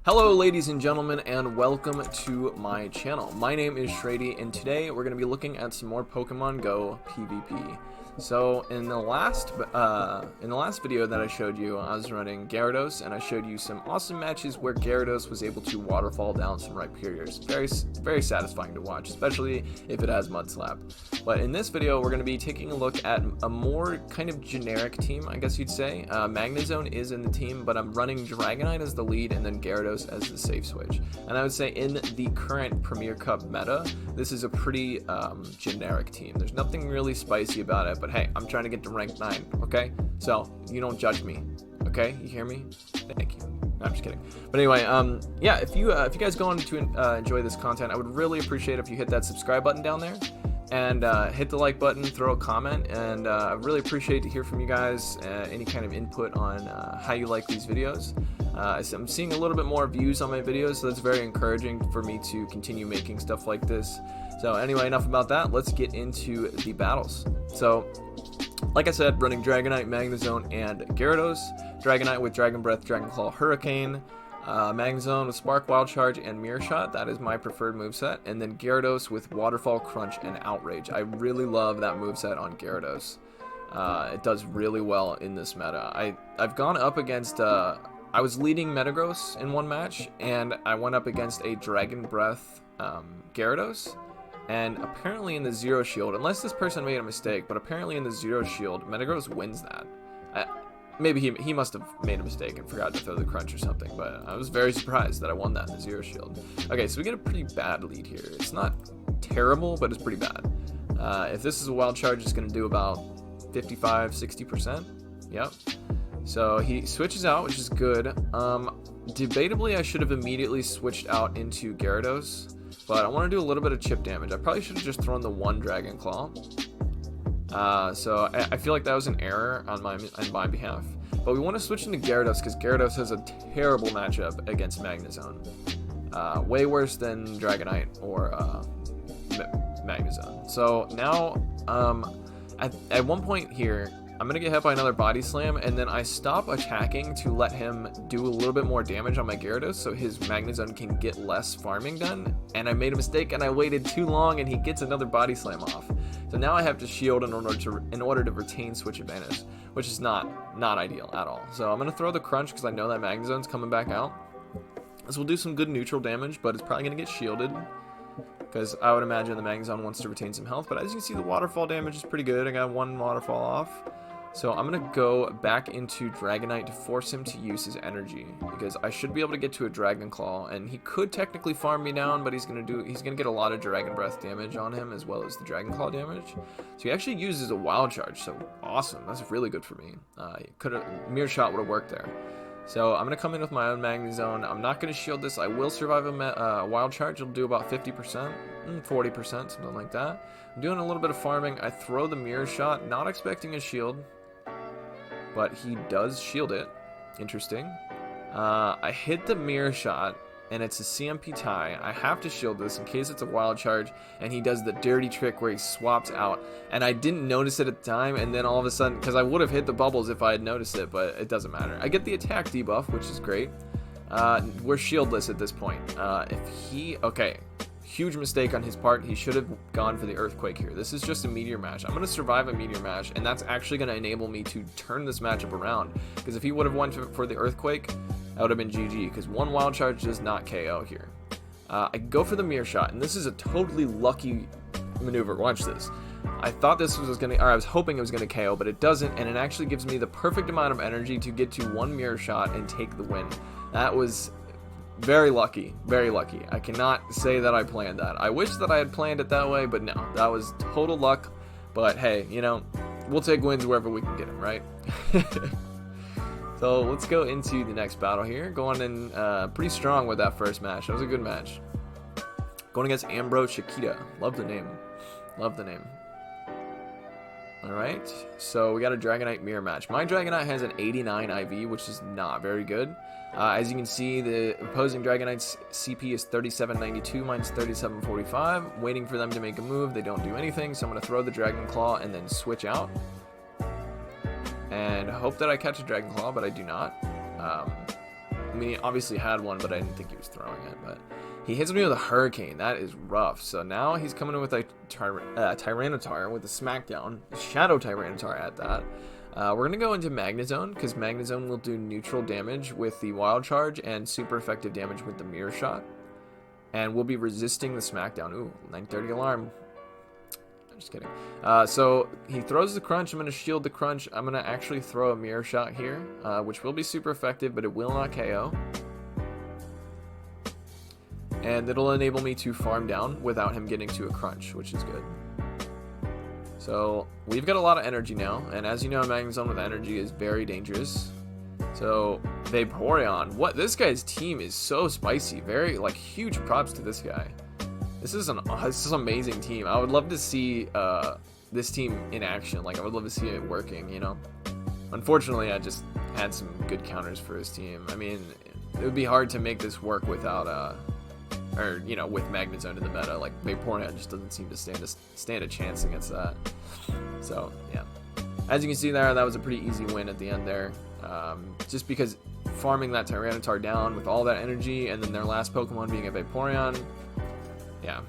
Hello ladies and gentlemen, and welcome to my channel. My name is shraydee, and today we're going to be looking at some more Pokemon Go PvP. So in the last video that I showed you, I was running Gyarados, and I showed you some awesome matches where Gyarados was able to waterfall down some Rhyperiors. Very satisfying to watch, especially if it has Mud Slap. But in this video, we're going to be taking a look at a more kind of generic team, I guess you'd say. Magnezone is in the team, but I'm running Dragonite as the lead and then Gyarados as the safe switch. And I would say in the current Premier Cup meta, this is a pretty generic team. There's nothing really spicy about it, but hey, I'm trying to get to rank 9, okay? So, you don't judge me, okay? You hear me? Thank you. No, I'm just kidding. But anyway, yeah, if you guys go on to enjoy this content, I would really appreciate if you hit that subscribe button down there and hit the like button, throw a comment, and I really appreciate to hear from you guys, any kind of input on how you like these videos. I'm seeing a little bit more views on my videos, so that's very encouraging for me to continue making stuff like this. So anyway, enough about that. Let's get into the battles. So, like I said, running Dragonite, Magnezone, and Gyarados. Dragonite with Dragon Breath, Dragon Claw, Hurricane. Magnezone with Spark, Wild Charge, and Mirror Shot. That is my preferred moveset. And then Gyarados with Waterfall, Crunch, and Outrage. I really love that moveset on Gyarados. It does really well in this meta. I've gone up against... I was leading Metagross in one match, and I went up against a Dragon Breath Gyarados. And apparently in the Zero Shield, unless this person made a mistake, but apparently in the Zero Shield, Metagross wins that. Maybe he must have made a mistake and forgot to throw the crunch or something, but I was very surprised that I won that in the Zero Shield. Okay, so we get a pretty bad lead here. It's not terrible, but it's pretty bad. If this is a Wild Charge, it's going to do about 55-60%. Yep. So he switches out, which is good. Debatably, I should have immediately switched out into Gyarados, but I want to do a little bit of chip damage. I probably should have just thrown the one Dragon Claw. So I feel like that was an error on my behalf. But we want to switch into Gyarados because Gyarados has a terrible matchup against Magnezone. Way worse than Dragonite or Magnezone. So now, at one point here, I'm going to get hit by another Body Slam, and then I stop attacking to let him do a little bit more damage on my Gyarados so his Magnezone can get less farming done. And I made a mistake, and I waited too long, and he gets another Body Slam off. So now I have to shield in order to retain switch advantage, which is not ideal at all. So I'm going to throw the Crunch because I know that Magnezone's coming back out. This will do some good neutral damage, but it's probably going to get shielded because I would imagine the Magnezone wants to retain some health. But as you can see, the Waterfall damage is pretty good. I got one Waterfall off. So I'm going to go back into Dragonite to force him to use his energy, because I should be able to get to a Dragon Claw, and he could technically farm me down, but he's going to get a lot of Dragon Breath damage on him as well as the Dragon Claw damage. So he actually uses a Wild Charge, so awesome. That's really good for me. Mirror Shot would have worked there. So I'm going to come in with my own Magnezone. I'm not going to shield this. I will survive a Wild Charge. It'll do about 50%, 40%, something like that. I'm doing a little bit of farming. I throw the Mirror Shot, not expecting a shield, but he does shield it. Interesting. I hit the Mirror Shot, and it's a CMP tie. I have to shield this in case it's a Wild Charge, and he does the dirty trick where he swaps out. And I didn't notice it at the time, and then all of a sudden, because I would have hit the bubbles if I had noticed it, but it doesn't matter. I get the attack debuff, which is great. We're shieldless at this point. Okay. Huge mistake on his part. He should have gone for the Earthquake here. This is just a Meteor Mash. I'm going to survive a Meteor Mash, and that's actually going to enable me to turn this matchup around. Because if he would have went for the Earthquake, that would have been GG, because one Wild Charge does not KO here. I go for the Mirror Shot, and this is a totally lucky maneuver. Watch this. I thought this was going to, or I was hoping it was going to KO, but it doesn't, and it actually gives me the perfect amount of energy to get to one Mirror Shot and take the win. That was very lucky, very lucky. I cannot say that I planned that. I wish that I had planned it that way, but no, that was total luck. But hey, you know, we'll take wins wherever we can get them, right? So let's go into the next battle here. Going in pretty strong with that first match. That was a good match. Going against Ambrose Shakita. Love the name. Love the name. Alright, so we got a Dragonite Mirror match. My Dragonite has an 89 IV, which is not very good. As you can see, the opposing Dragonite's CP is 3792, mine's 3745. Waiting for them to make a move, they don't do anything, so I'm going to throw the Dragon Claw and then switch out. And hope that I catch a Dragon Claw, but I do not. mean, he obviously had one, but I didn't think he was throwing it. But he hits me with a Hurricane. That is rough. So now he's coming in with a Tyranitar with a Smackdown. Shadow Tyranitar at that. We're going to go into Magnezone, because Magnezone will do neutral damage with the Wild Charge and super effective damage with the Mirror Shot. And we'll be resisting the Smackdown. Ooh, 9:30 alarm. I'm just kidding. So he throws the Crunch. I'm going to shield the Crunch. I'm going to actually throw a Mirror Shot here, which will be super effective, but it will not KO. And it'll enable me to farm down without him getting to a Crunch, which is good. So we've got a lot of energy now, and as you know, Magnezone with energy is very dangerous. So Vaporeon, what, this guy's team is so spicy. Very, like, huge props to this guy. This is an amazing team. I would love to see this team in action. Like, I would love to see it working, you know. Unfortunately, I just had some good counters for his team. I mean, it would be hard to make this work without or, you know, with Magnezone in the meta. Like, Vaporeon just doesn't seem to stand a chance against that. So, yeah. As you can see there, that was a pretty easy win at the end there. Just because farming that Tyranitar down with all that energy, and then their last Pokemon being a Vaporeon, yeah.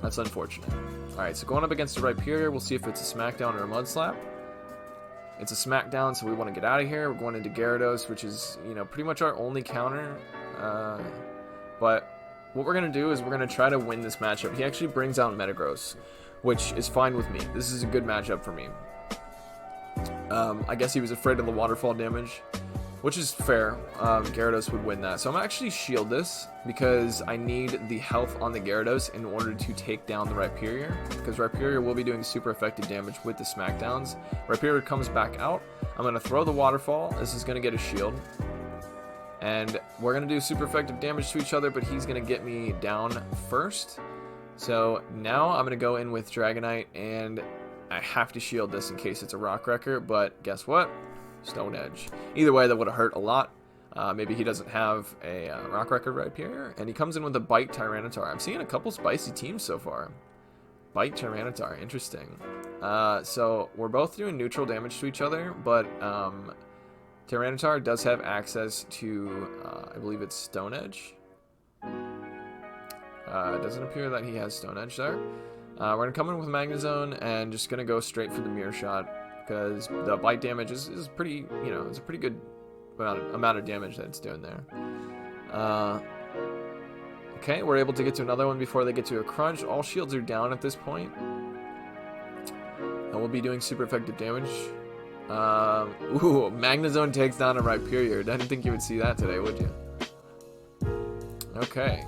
That's unfortunate. Alright, so going up against the Rhyperior, we'll see if it's a Smackdown or a Mud Slap. It's a Smackdown, so we want to get out of here. We're going into Gyarados, which is, you know, pretty much our only counter. But what we're going to do is we're going to try to win this matchup. He actually brings out Metagross, which is fine with me. This is a good matchup for me. I guess he was afraid of the Waterfall damage, which is fair. Gyarados would win that. So I'm actually shield this because I need the health on the Gyarados in order to take down the Rhyperior, because Rhyperior will be doing super effective damage with the Smackdowns. Rhyperior comes back out. I'm going to throw the Waterfall. This is going to get a shield. And we're going to do super effective damage to each other, but he's going to get me down first. So now I'm going to go in with Dragonite, and I have to shield this in case it's a Rock Wrecker, but guess what? Stone Edge. Either way, that would have hurt a lot. Maybe he doesn't have a Rock Wrecker right here, and he comes in with a Bite Tyranitar. I'm seeing a couple spicy teams so far. Bite Tyranitar, interesting. So we're both doing neutral damage to each other, but Tyranitar does have access to, I believe it's Stone Edge. It doesn't appear that he has Stone Edge there. We're going to come in with Magnezone and just going to go straight for the Mirror Shot, because the bite damage is pretty, you know, it's a pretty good amount of damage that it's doing there. Okay, we're able to get to another one before they get to a Crunch. All shields are down at this point. And we'll be doing super effective damage. Ooh, Magnezone takes down a Rhyperior. I didn't think you would see that today, would you? Okay,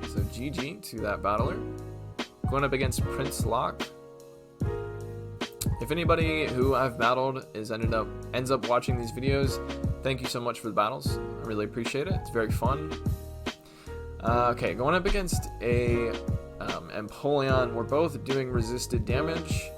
so GG to that battler. Going up against Prince Locke. If anybody who I've battled ends up watching these videos, thank you so much for the battles. I really appreciate it. It's very fun. Okay, going up against a Empoleon. We're both doing resisted damage.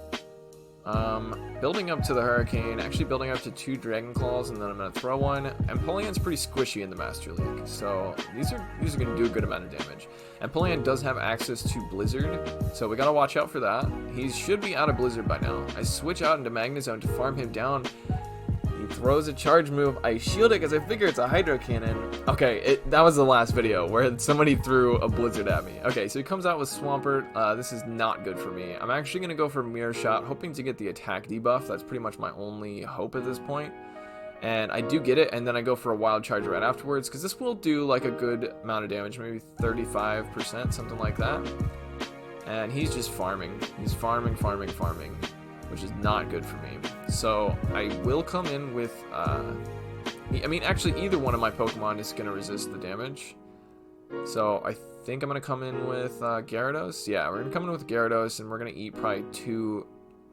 Building up to the Hurricane, actually building up to 2 Dragon Claws, and then I'm going to throw one. Empoleon's pretty squishy in the Master League, so these are going to do a good amount of damage. Empoleon does have access to Blizzard, so we got to watch out for that. He should be out of Blizzard by now. I switch out into Magnezone to farm him down. He throws a charge move. I shield it because I figure it's a Hydro Cannon. Okay, that was the last video where somebody threw a Blizzard at me. Okay, so he comes out with Swampert. This is not good for me. I'm actually going to go for Mirror Shot, hoping to get the attack debuff. That's pretty much my only hope at this point. And I do get it, and then I go for a Wild Charge right afterwards, because this will do like a good amount of damage, maybe 35%, something like that. And he's just farming. He's farming, which is not good for me. So I will come in with, I mean, actually either one of my Pokemon is going to resist the damage. So I think I'm going to come in with Gyarados. Yeah, we're going to come in with Gyarados, and we're going to eat probably 2,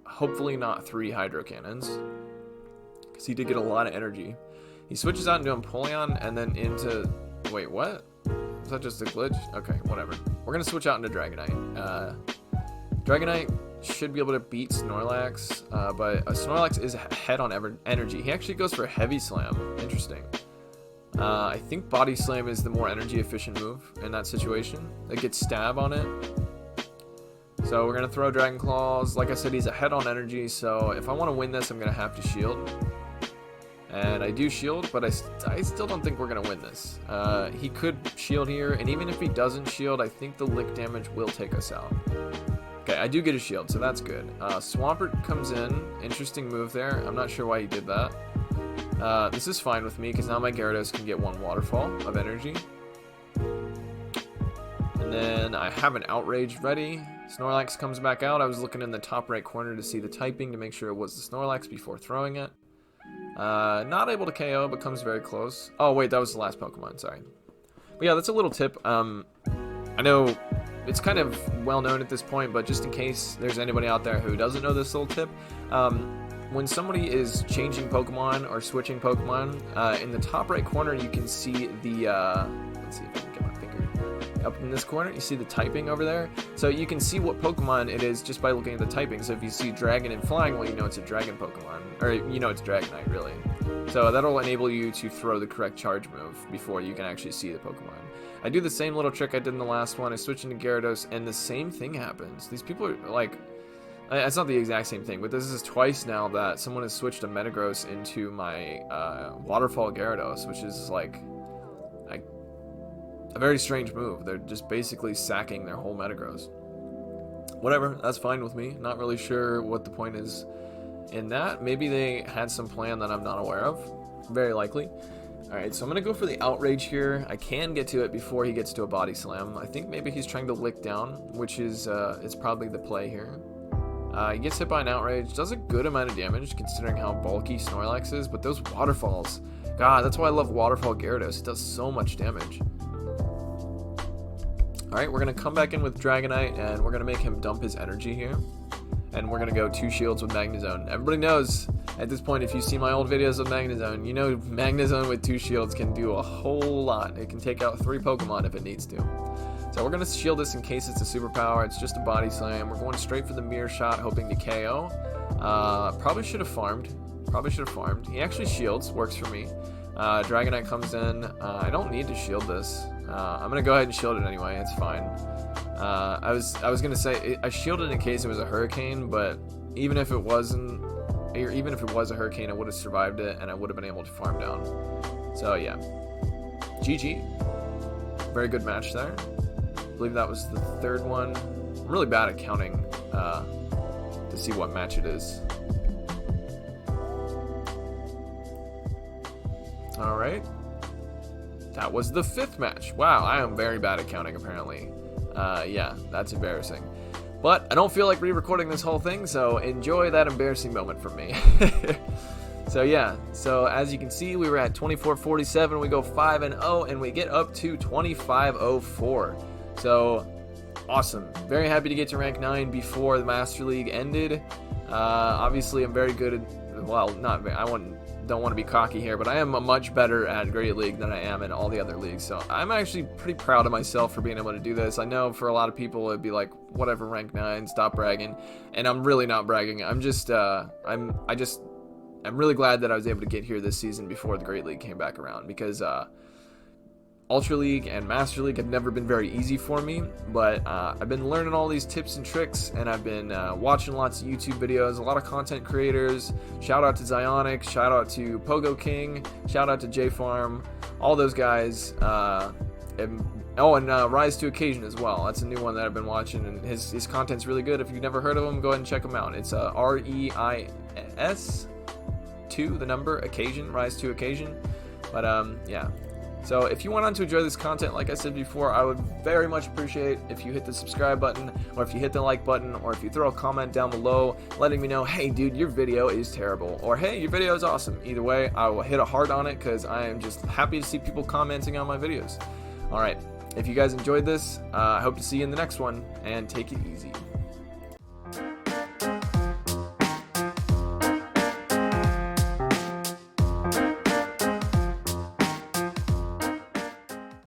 hopefully not 3 Hydro Cannons. Because he did get a lot of energy. He switches out into Empoleon and then into... Wait, what? Is that just a glitch? Okay, whatever. We're going to switch out into Dragonite. Dragonite should be able to beat Snorlax, but Snorlax is ahead on energy. He actually goes for a Heavy Slam. Interesting. I think Body Slam is the more energy efficient move in that situation. It gets Stab on it. So we're going to throw Dragon Claws. Like I said, he's ahead on energy, so if I want to win this, I'm going to have to shield. And I do shield, but I still don't think we're going to win this. He could shield here, and even if he doesn't shield, I think the lick damage will take us out. Okay, I do get a shield, so that's good. Swampert comes in. Interesting move there. I'm not sure why he did that. This is fine with me, because now my Gyarados can get one Waterfall of energy. And then I have an Outrage ready. Snorlax comes back out. I was looking in the top right corner to see the typing to make sure it was the Snorlax before throwing it. Not able to KO, but comes very close. Oh, wait, that was the last Pokemon, sorry. But yeah, that's a little tip. I know it's kind of well known at this point, but just in case there's anybody out there who doesn't know this little tip, when somebody is changing Pokemon or switching Pokemon, in the top right corner you can see the, let's see if I can get my finger up in this corner, you see the typing over there. So you can see what Pokemon it is just by looking at the typing. So if you see Dragon and Flying, well, you know it's a Dragon Pokemon, or you know it's Dragonite, really. So that'll enable you to throw the correct charge move before you can actually see the Pokemon. I do the same little trick I did in the last one. I switch into Gyarados, and the same thing happens. These people are like, it's not the exact same thing, but this is twice now that someone has switched a Metagross into my Waterfall Gyarados, which is like a very strange move. They're just basically sacking their whole Metagross. Whatever, that's fine with me. Not really sure what the point is in that. Maybe they had some plan that I'm not aware of. Very likely. Alright, so I'm going to go for the Outrage here. I can get to it before he gets to a Body Slam. I think maybe he's trying to lick down, which is it's probably the play here. He gets hit by an Outrage. Does a good amount of damage considering how bulky Snorlax is, but those Waterfalls, God, that's why I love Waterfall Gyarados. It does so much damage. Alright, we're going to come back in with Dragonite, and we're going to make him dump his energy here. And we're going to go 2 shields with Magnezone. Everybody knows, at this point, if you've seen my old videos of Magnezone, you know Magnezone with 2 shields can do a whole lot. It can take out 3 Pokemon if it needs to. So we're going to shield this in case it's a superpower. It's just a Body Slam. We're going straight for the Mirror Shot, hoping to KO. Probably should have farmed. He actually shields, works for me. Dragonite comes in. I don't need to shield this. I'm gonna go ahead and shield it anyway. It's fine. I was gonna say I shielded in case it was a Hurricane, but even if it wasn't, or even if it was a Hurricane, I would have survived it and I would have been able to farm down. So yeah, GG. Very good match there. I believe that was the 3rd one. I'm really bad at counting to see what match it is. All right. That was the 5th match. Wow, I am very bad at counting, apparently. Yeah, that's embarrassing. But I don't feel like re-recording this whole thing, so enjoy that embarrassing moment from me. So yeah, so as you can see, we were at 2447. We go 5-0, and we get up to 2504. So awesome. Very happy to get to rank 9 before the Master League ended. Obviously, I'm very good at, well, not very, don't want to be cocky here, but I am much better at Great League than I am in all the other leagues, so I'm actually pretty proud of myself for being able to do this. I know for a lot of people it'd be like, whatever, rank 9, stop bragging, and I'm really not bragging. I'm just I'm really glad that I was able to get here this season before the Great League came back around, because Ultra League and Master League have never been very easy for me, but I've been learning all these tips and tricks, and I've been watching lots of YouTube videos, a lot of content creators. Shout out to Zionic, shout out to Pogo King, shout out to JFarm, all those guys. And Rise to Occasion as well. That's a new one that I've been watching, and his content's really good. If you've never heard of him, go ahead and check him out. It's REIS 2, the number, Occasion, Rise to Occasion. But yeah. So if you want to enjoy this content, like I said before, I would very much appreciate if you hit the subscribe button, or if you hit the like button, or if you throw a comment down below letting me know, hey dude, your video is terrible, or hey, your video is awesome. Either way, I will hit a heart on it, because I am just happy to see people commenting on my videos. Alright, if you guys enjoyed this, I hope to see you in the next one, and take it easy.